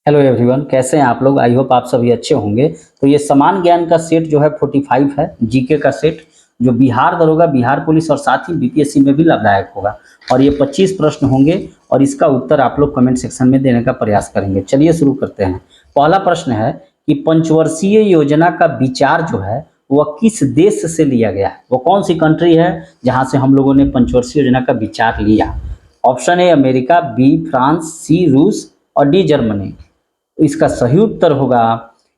Hello everyone, कैसे हैं आप लोग। आई होप आप सभी अच्छे होंगे। तो ये समान ज्ञान का सेट जो है 45 है, जीके का सेट, जो बिहार दरोगा, बिहार पुलिस और साथ ही बीपीएससी में भी लाभदायक होगा। और ये 25 प्रश्न होंगे और इसका उत्तर आप लोग कमेंट सेक्शन में देने का प्रयास करेंगे। चलिए शुरू करते हैं। पहला प्रश्न है कि पंचवर्षीय योजना का विचार जो है वह किस देश से लिया गया है। वो कौन सी कंट्री है जहाँ से हम लोगों ने पंचवर्षीय योजना का विचार लिया। Option A America, B France, C रूस और डी जर्मनी। इसका सही उत्तर होगा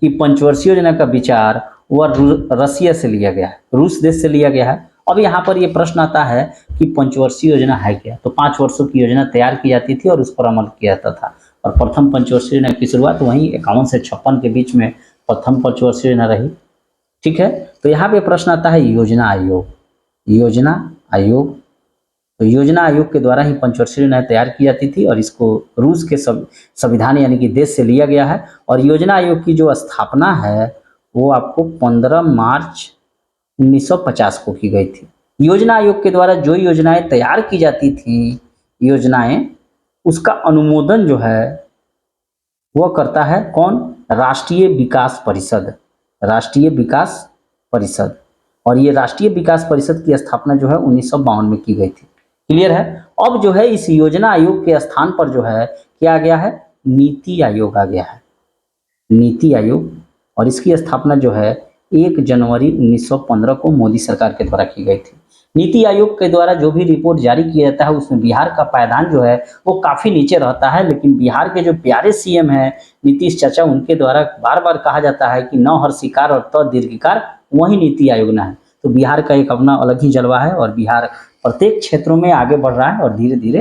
कि पंचवर्षीय योजना का विचार वह रसिया से लिया गया है, रूस देश से लिया गया है। अब यहाँ पर यह प्रश्न आता है कि पंचवर्षीय योजना है क्या। तो 5 वर्षों की योजना तैयार की जाती थी और उस पर अमल किया जाता था। और प्रथम पंचवर्षीय योजना की शुरुआत वहीं 51 से 56 के बीच में प्रथम पंचवर्षीय योजना रही। ठीक है, तो यहाँ पे प्रश्न आता है योजना आयोग। योजना आयोग, तो योजना आयोग के द्वारा ही पंचवर्षीय योजना तैयार की जाती थी और इसको रूस के संविधान यानी कि देश से लिया गया है। और योजना आयोग की जो स्थापना है वो आपको 15 मार्च 1950 को की गई थी। योजना आयोग के द्वारा जो योजनाएं तैयार की जाती थी, योजनाएं, उसका अनुमोदन जो है वह करता है कौन? राष्ट्रीय विकास परिषद। राष्ट्रीय विकास परिषद। और ये राष्ट्रीय विकास परिषद की स्थापना जो है 1952 में की गई थी। क्लियर है। अब जो है इस योजना आयोग के स्थान पर जो है क्या आ गया है? नीति आयोग आ गया है। नीति आयोग। और इसकी स्थापना जो है 1 जनवरी 1915 को मोदी सरकार के द्वारा की गई थी। नीति आयोग के द्वारा जो भी रिपोर्ट जारी किया जाता है उसमें बिहार का पायदान जो है वो काफी नीचे रहता है, लेकिन बिहार के जो प्यारे सीएम हैं नीतीश चाचा, उनके द्वारा बार बार कहा जाता है कि न हर्षिकार और त दीर्घिकार वही नीति आयोग ना है। तो बिहार का एक अपना अलग ही जलवा है और बिहार प्रत्येक क्षेत्रों में आगे बढ़ रहा है और धीरे धीरे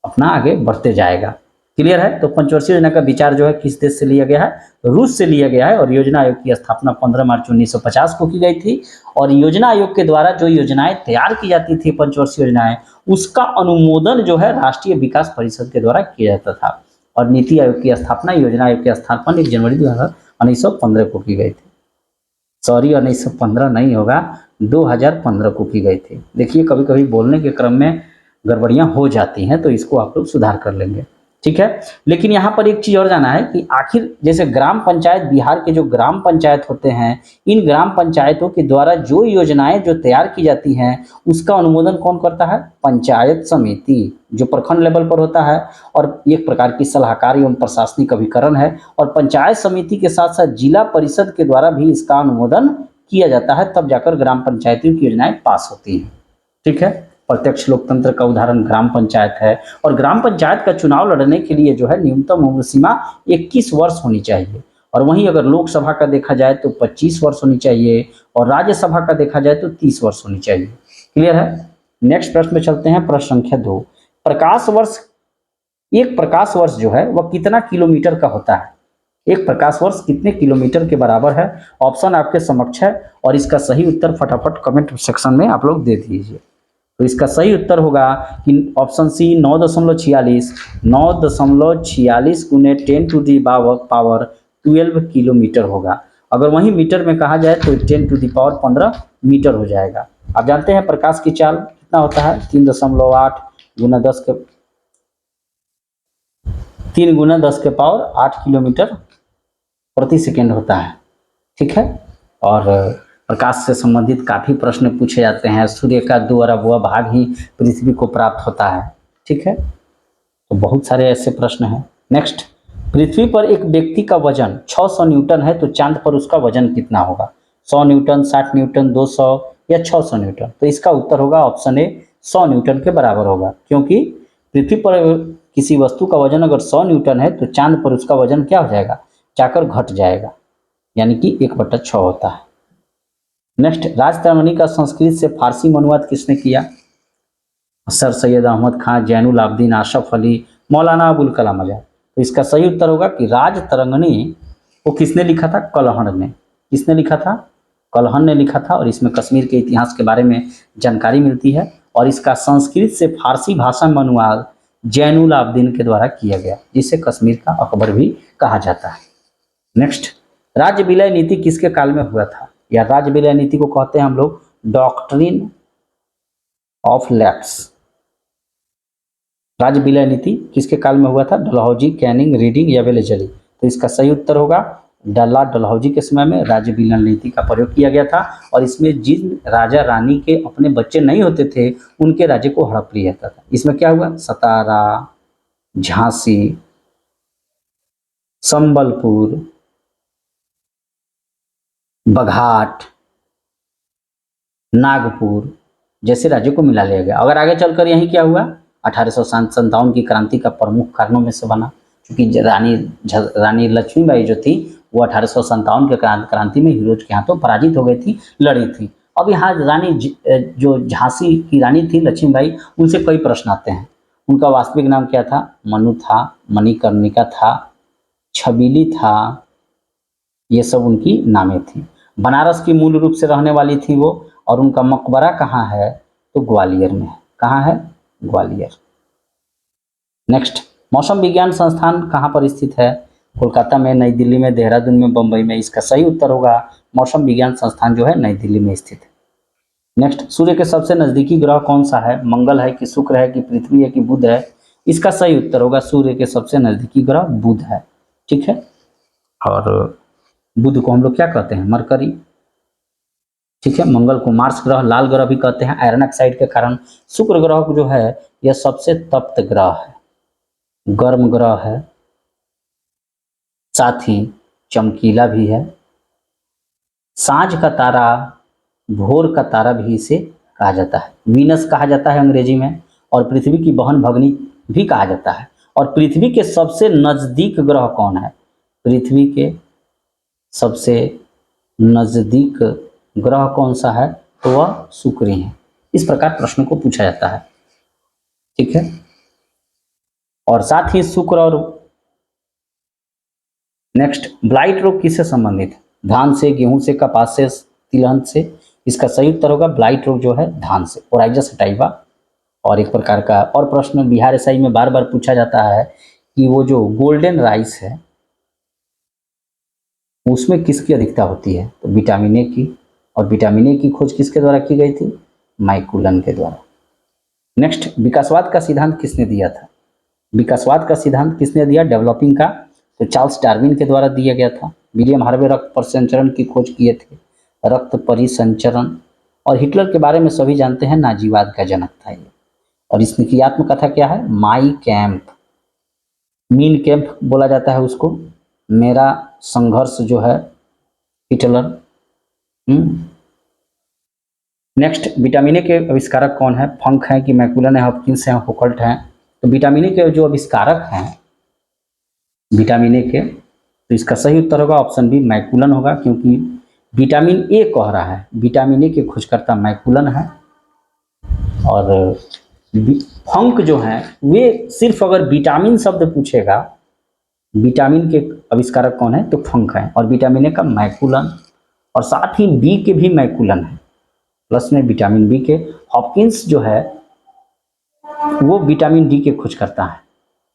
अपना आगे बढ़ते जाएगा। क्लियर है। तो पंचवर्षीय योजना का विचार जो है किस देश से लिया गया है? रूस से लिया गया है। और योजना आयोग की स्थापना 15 मार्च 1950 को की गई थी। और योजना आयोग के द्वारा जो योजनाएं तैयार की जाती थी, पंचवर्षीय योजनाएं, उसका अनुमोदन जो है राष्ट्रीय विकास परिषद के द्वारा किया जाता था। और नीति आयोग की स्थापना, योजना आयोग की स्थापना 1 जनवरी 1915 को की गई थी। सॉरी, 1915 नहीं होगा, 2015 को की गई थी। देखिए कभी कभी बोलने के क्रम में गड़बड़ियां हो जाती हैं, तो इसको आप लोग सुधार कर लेंगे। ठीक है। लेकिन यहाँ पर एक चीज और जाना है कि आखिर जैसे ग्राम पंचायत, बिहार के जो ग्राम पंचायत होते हैं, इन ग्राम पंचायतों के द्वारा जो योजनाएं जो तैयार की जाती हैं उसका अनुमोदन कौन करता है? पंचायत समिति, जो प्रखंड लेवल पर होता है और एक प्रकार की सलाहकार एवं प्रशासनिक अभिकरण है। और पंचायत समिति के साथ साथ जिला परिषद के द्वारा भी इसका अनुमोदन किया जाता है, तब जाकर ग्राम पंचायतों की योजनाएं पास होती हैं। ठीक है। प्रत्यक्ष लोकतंत्र का उदाहरण ग्राम पंचायत है। और ग्राम पंचायत का चुनाव लड़ने के लिए जो है न्यूनतम उम्र सीमा 21 वर्ष होनी चाहिए। और वहीं अगर लोकसभा का देखा जाए तो 25 वर्ष होनी चाहिए और राज्यसभा का देखा जाए तो 30 वर्ष होनी चाहिए। क्लियर है। नेक्स्ट प्रश्न में चलते हैं, प्रश्न संख्या 2। प्रकाश वर्ष, एक प्रकाश वर्ष जो है वह कितना किलोमीटर का होता है? एक प्रकाश वर्ष कितने किलोमीटर के बराबर है? ऑप्शन आपके समक्ष है और इसका सही उत्तर फटाफट कमेंट सेक्शन में आप लोग दे दीजिए। तो इसका सही उत्तर होगा कि ऑप्शन सी 9.46, 9.46 गुने 10 टू दी पावर 12 किलोमीटर होगा। अगर वही मीटर में कहा जाए तो 10 टू दी पावर 15 मीटर हो जाएगा। आप जानते हैं प्रकाश की चाल कितना होता है? 3.8 गुना 10 के 3 गुना 10 के पावर 8 किलोमीटर प्रति सेकेंड होता है। ठीक है। और प्रकाश से संबंधित काफी प्रश्न पूछे जाते हैं। सूर्य का 2 अरबवां भाग ही पृथ्वी को प्राप्त होता है। ठीक है। तो बहुत सारे ऐसे प्रश्न हैं। नेक्स्ट, पृथ्वी पर एक व्यक्ति का वजन 600 न्यूटन है तो चांद पर उसका वजन कितना होगा? 100 न्यूटन, 60 न्यूटन, 200 या 600 न्यूटन? तो इसका उत्तर होगा ऑप्शन ए, 100 न्यूटन के बराबर होगा। क्योंकि पृथ्वी पर किसी वस्तु का वजन अगर 100 न्यूटन है तो चांद पर उसका वजन क्या हो जाएगा? जाकर घट जाएगा, यानी कि 1/6 होता है। नेक्स्ट, राजतरंगिणी का संस्कृत से फारसी में अनुवाद किसने किया? सर सैयद अहमद खान, जैनुल आबदीन, आशफ अली, मौलाना अबुल कलाम आजाद। तो इसका सही उत्तर होगा कि राजतरंगिणी को किसने लिखा था? कलहण ने। किसने लिखा था? कलहण ने लिखा था। और इसमें कश्मीर के इतिहास के बारे में जानकारी मिलती है। और इसका संस्कृत से फारसी भाषा में अनुवाद जैनुल आबदीन के द्वारा किया गया, जिसे कश्मीर का अकबर भी कहा जाता है। नेक्स्ट, राज्य विलय नीति किसके काल में हुआ था? या राज्य विलय नीति को कहते हैं हम लोग डॉक्ट्रिन ऑफ लैप्स। राज्य विलय नीति किसके काल में हुआ था? डलहौजी, कैनिंग, रीडिंग या वेलेजली? तो इसका सही उत्तर होगा डलहौजी के समय में राज्य विलय नीति का प्रयोग किया गया था। और इसमें जिन राजा रानी के अपने बच्चे नहीं होते थे उनके राज्य को हड़प लिया जाता था। इसमें क्या हुआ? सतारा, झांसी, संबलपुर, बघाट, नागपुर जैसे राज्यों को मिला लिया गया। अगर आगे चलकर यहीं क्या हुआ? 1857 की क्रांति का प्रमुख कारणों में से बना, क्योंकि रानी लक्ष्मीबाई जो थी वो 1857 के क्रांति में हिरोज के हाथों पराजित हो गई थी, लड़ी थी। अब यहाँ जो झांसी की रानी थी लक्ष्मीबाई, उनसे कई प्रश्न आते हैं। उनका वास्तविक नाम क्या था? मनु था, मणिकर्णिका था, छबीली था, ये सब उनकी नामें थी। बनारस की मूल रूप से रहने वाली थी वो, और उनका मकबरा कहाँ है? तो ग्वालियर में है। कहाँ है? ग्वालियर। नेक्स्ट, मौसम विज्ञान संस्थान कहाँ पर स्थित है? कोलकाता में, नई दिल्ली में, देहरादून में, बम्बई में? इसका सही उत्तर होगा मौसम विज्ञान संस्थान जो है नई दिल्ली में स्थित है। नेक्स्ट, सूर्य के सबसे नजदीकी ग्रह कौन सा है? मंगल है कि शुक्र है कि पृथ्वी है कि बुध है? इसका सही उत्तर होगा सूर्य के सबसे नजदीकी ग्रह बुध है। ठीक है, और बुध को हम लोग क्या कहते हैं? मरकरी। ठीक है, मंगल को मार्स ग्रह, लाल ग्रह भी कहते हैं आयरन ऑक्साइड के कारण। शुक्र ग्रह जो है यह सबसे तप्त ग्रह है, गर्म ग्रह है, साथ ही चमकीला भी है। सांझ का तारा, भोर का तारा भी इसे कहा जाता है। वीनस कहा जाता है अंग्रेजी में, और पृथ्वी की बहन भगनी भी कहा जाता है। और पृथ्वी के सबसे नजदीक ग्रह कौन है? पृथ्वी के सबसे नजदीक ग्रह कौन सा है? तो वह शुक्र ही है। इस प्रकार प्रश्न को पूछा जाता है। ठीक है, और साथ ही शुक्र और नेक्स्ट, ब्लाइट रोग किससे संबंधित है? धान से, गेहूं से, कपास से, तिलहन से? इसका सही उत्तर होगा ब्लाइट रोग जो है धान से, ओराइजस सटाइवा। और एक प्रकार का और प्रश्न बिहार एसआई में बार बार पूछा जाता है कि वो जो गोल्डन राइस है उसमें किसकी अधिकता होती है? तो विटामिन ए की। और विटामिन ए की खोज किसके द्वारा की गई थी? माइकुलन के द्वारा। नेक्स्ट, विकासवाद का सिद्धांत किसने दिया था? विकासवाद का सिद्धांत किसने दिया डेवलपिंग का? तो चार्ल्स डार्विन के द्वारा दिया गया था। विलियम हार्वे रक्त परिसंचरण की खोज किए थे, रक्त परिसंचरण। और हिटलर के बारे में सभी जानते हैं, नाजीवाद का जनक था ये। और इसकी आत्मकथा क्या है? माई कैंप, मीन कैंप बोला जाता है उसको, मेरा संघर्ष जो है हिटलर। नेक्स्ट, विटामिन ए के आविष्कारक कौन है? फंक है कि मैकुलन है, हॉपकिंस है, हुकल्ट है? तो विटामिन ए के जो आविष्कारक हैं विटामिन ए के, तो इसका सही उत्तर होगा ऑप्शन बी मैकुलन होगा, क्योंकि विटामिन ए कह रहा है, विटामिन ए के खोजकर्ता मैकुलन है। और फंक जो है वे सिर्फ अगर विटामिन शब्द पूछेगा, विटामिन के आविष्कारक कौन है? तो फंक है। और विटामिन ए का मैकुलन, और साथ ही बी के भी मैकुलन है, प्लस में विटामिन बी के। हॉपकिंस जो है वो विटामिन डी के खोज करता है।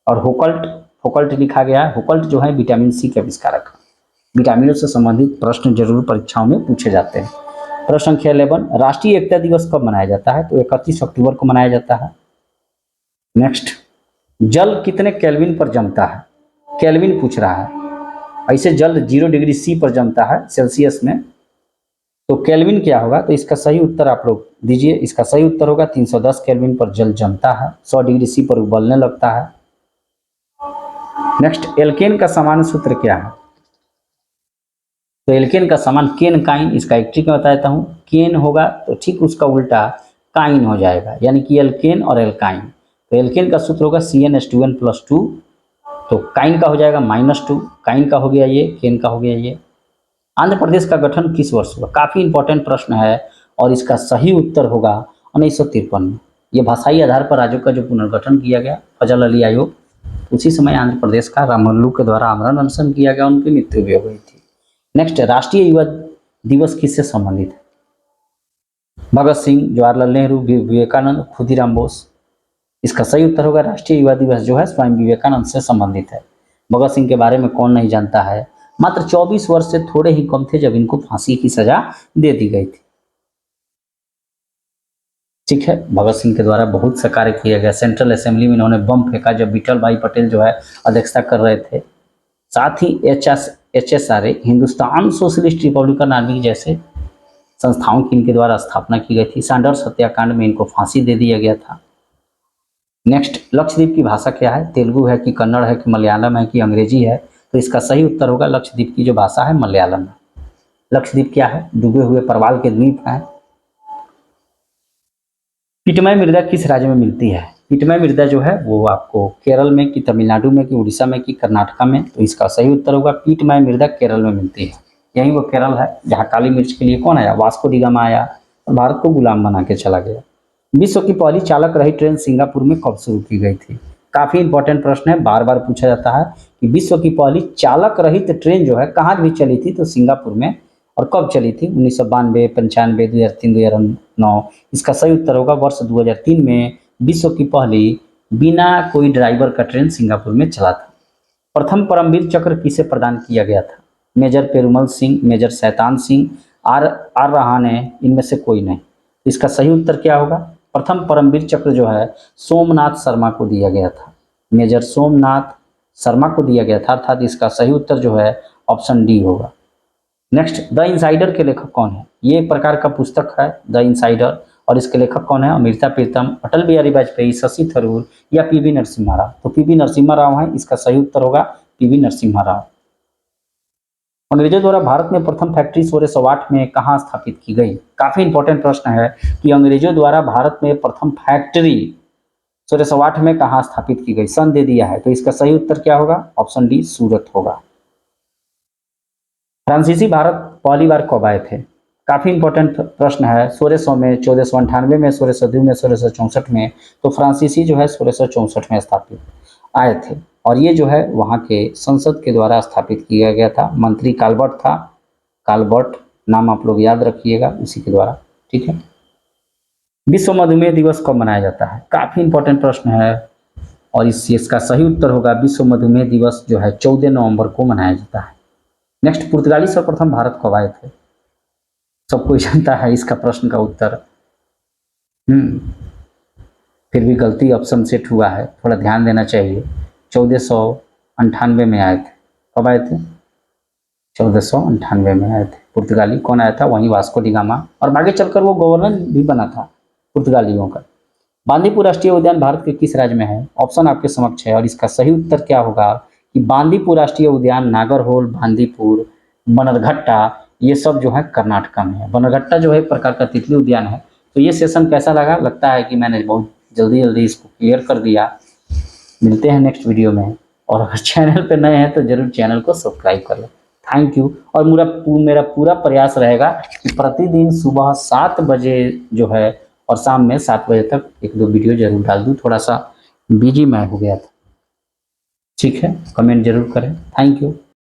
और हुकल्ट लिखा गया है, हुकल्ट जो है विटामिन सी के आविष्कारक है। विटामिनों से संबंधित प्रश्न जरूर परीक्षाओं में पूछे जाते हैं। प्रश्न संख्या 11, राष्ट्रीय एकता दिवस कब मनाया जाता है? तो 31 अक्टूबर को मनाया जाता है। नेक्स्ट, जल कितने केल्विन पर जमता है? केल्विन पूछ रहा है। ऐसे जल 0 डिग्री सी पर जमता है सेल्सियस में, तो केल्विन क्या होगा? तो इसका सही उत्तर आप लोग दीजिए। इसका सही उत्तर होगा 310 केल्विन पर जल जमता है, 100 डिग्री सी पर उबलने लगता है। नेक्स्ट, एल्केन का सामान्य सूत्र क्या है? तो एल्केन का समान केन काइन, इसका एक ट्रिक मैं बता देता हूँ। केन होगा तो ठीक उसका उल्टा काइन हो जाएगा, यानी कि एल्केन और एल्काइन। तो एल्केन का सूत्र होगा CnH2n+2, तो काइन का हो जाएगा -2, काइन का हो गया ये, केन का हो गया ये। आंध्र प्रदेश का गठन किस वर्ष हुआ? काफ़ी इंपॉर्टेंट प्रश्न है, और इसका सही उत्तर होगा 1953 में। ये भाषाई आधार पर राज्यों का जो पुनर्गठन किया गया, फजल अली आयोग, उसी समय आंध्र प्रदेश का रामल्लू के द्वारा आमरण अनशन किया गया, उनकी मृत्यु भी हो गई थी। नेक्स्ट, राष्ट्रीय युवा दिवस किससे संबंधित है? भगत सिंह, जवाहरलाल नेहरू, विवेकानंद, खुदीराम बोस? इसका सही उत्तर होगा राष्ट्रीय युवा दिवस जो है स्वामी विवेकानंद से संबंधित है। भगत सिंह के बारे में कौन नहीं जानता है? मात्र 24 वर्ष से थोड़े ही कम थे जब इनको फांसी की सजा दे दी गई थी। ठीक है। भगत सिंह के द्वारा बहुत सा कार्य किया गया। सेंट्रल असेंबली में इन्होंने बम फेंका जब विठल भाई पटेल जो है अध्यक्षता कर रहे थे। साथ ही HSRA Hindustan socialist Republican army जैसे संस्थाओं की इनके द्वारा स्थापना की गई थी। सैंडर्स हत्याकांड में इनको फांसी दे दिया गया था। नेक्स्ट, लक्षद्वीप की भाषा क्या है? तेलुगु है कि कन्नड़ है कि मलयालम है कि अंग्रेजी है? तो इसका सही उत्तर होगा लक्षद्वीप की जो भाषा है मलयालम है। लक्षद्वीप क्या है? डूबे हुए प्रवाल के द्वीप हैं। पिटमय मृदा किस राज्य में मिलती है? पिटमय मृदा जो है वो आपको केरल में कि तमिलनाडु में कि उड़ीसा में कि कर्नाटका में? तो इसका सही उत्तर होगा पिटमय मृदा केरल में मिलती है। यही वो केरल है जहाँ काली मिर्च के लिए कौन आया? वास्को डी गामा आया और भारत को गुलाम बना के चला गया। विश्व की पहली चालक रहित ट्रेन सिंगापुर में कब शुरू की गई थी? काफी इंपॉर्टेंट प्रश्न है, बार बार पूछा जाता है कि विश्व की पहली चालक रहित ट्रेन जो है कहाँ भी चली थी? तो सिंगापुर में। और कब चली थी? 1992, 95, 2003, 2009? इसका सही उत्तर होगा वर्ष 2003 में विश्व की पहली बिना कोई ड्राइवर का ट्रेन सिंगापुर में चला था। प्रथम परमवीर चक्र किसे प्रदान किया गया था? Major Perumal Singh, major Shaitan Singh, are Rahane, इनमें से कोई नहीं। इसका सही उत्तर क्या होगा? प्रथम परमवीर चक्र जो है सोमनाथ शर्मा को दिया गया था। मेजर सोमनाथ शर्मा को दिया गया था, अर्थात इसका सही उत्तर जो है ऑप्शन डी होगा। नेक्स्ट, द इनसाइडर के लेखक कौन है? ये एक प्रकार का पुस्तक है द इनसाइडर, और इसके लेखक कौन है? अमृता प्रीतम, अटल बिहारी वाजपेयी, शशि थरूर या पीवी नरसिम्हा राव? तो पीवी नरसिम्हा राव है, इसका सही उत्तर होगा पीवी नरसिम्हा राव। अंग्रेजों द्वारा भारत में प्रथम फैक्ट्री 1608 में कहाँ स्थापित की गई? काफी इंपॉर्टेंट प्रश्न है कि अंग्रेजों द्वारा भारत में प्रथम फैक्ट्री 1608 में कहाँ स्थापित की गई? सन दे दिया है, तो इसका सही उत्तर क्या होगा? ऑप्शन डी सूरत होगा। फ्रांसीसी भारत पहली बार कब आए थे? काफी इंपॉर्टेंट प्रश्न है। 1600 में, 1498 में, 1602 में, 1664 में? तो फ्रांसीसी जो है 1664 में स्थापित आए थे, और ये जो है वहाँ के संसद के द्वारा स्थापित किया गया था। मंत्री काल्बर्ट था, काल्बर्ट नाम आप लोग याद रखिएगा उसी के द्वारा। ठीक है। विश्व मधुमेह दिवस कब मनाया जाता है? काफी इंपॉर्टेंट प्रश्न है, और इसका सही उत्तर होगा विश्व मधुमेह दिवस जो है 14 नवंबर को मनाया जाता है। नेक्स्ट, पुर्तगाली सर्वप्रथम भारत कब आए थे? सब कोई जानता है इसका प्रश्न का उत्तर। फिर भी गलती ऑप्शन सेट हुआ है, थोड़ा ध्यान देना चाहिए। 1498 में आए थे। कब आए थे? 1498 में आए थे। पुर्तगाली कौन आया था? वहीं वास्को डी गामा, और आगे चलकर वो गवर्नर भी बना था पुर्तगालियों का। बांदीपुर राष्ट्रीय उद्यान भारत के किस राज्य में है? ऑप्शन आपके समक्ष है, और इसका सही उत्तर क्या होगा कि बांदीपुर राष्ट्रीय उद्यान, नागरहोल, बांदीपुर, बनरघट्टा, ये सब जो है कर्नाटका में है। बनरघट्टा जो है एक प्रकार का तितली उद्यान है। तो ये सेशन कैसा लगा? लगता है कि मैंने बहुत जल्दी जल्दी इसको क्लियर कर दिया। मिलते हैं नेक्स्ट वीडियो में, और अगर चैनल पे नए हैं तो जरूर चैनल को सब्सक्राइब कर लें। Thank you. और मेरा पूरा प्रयास रहेगा कि प्रतिदिन सुबह 7 बजे जो है और शाम में 7 बजे तक 1-2 वीडियो जरूर डाल दूँ। थोड़ा सा बिजी मैं हो गया था। ठीक है, कमेंट जरूर करें। Thank you.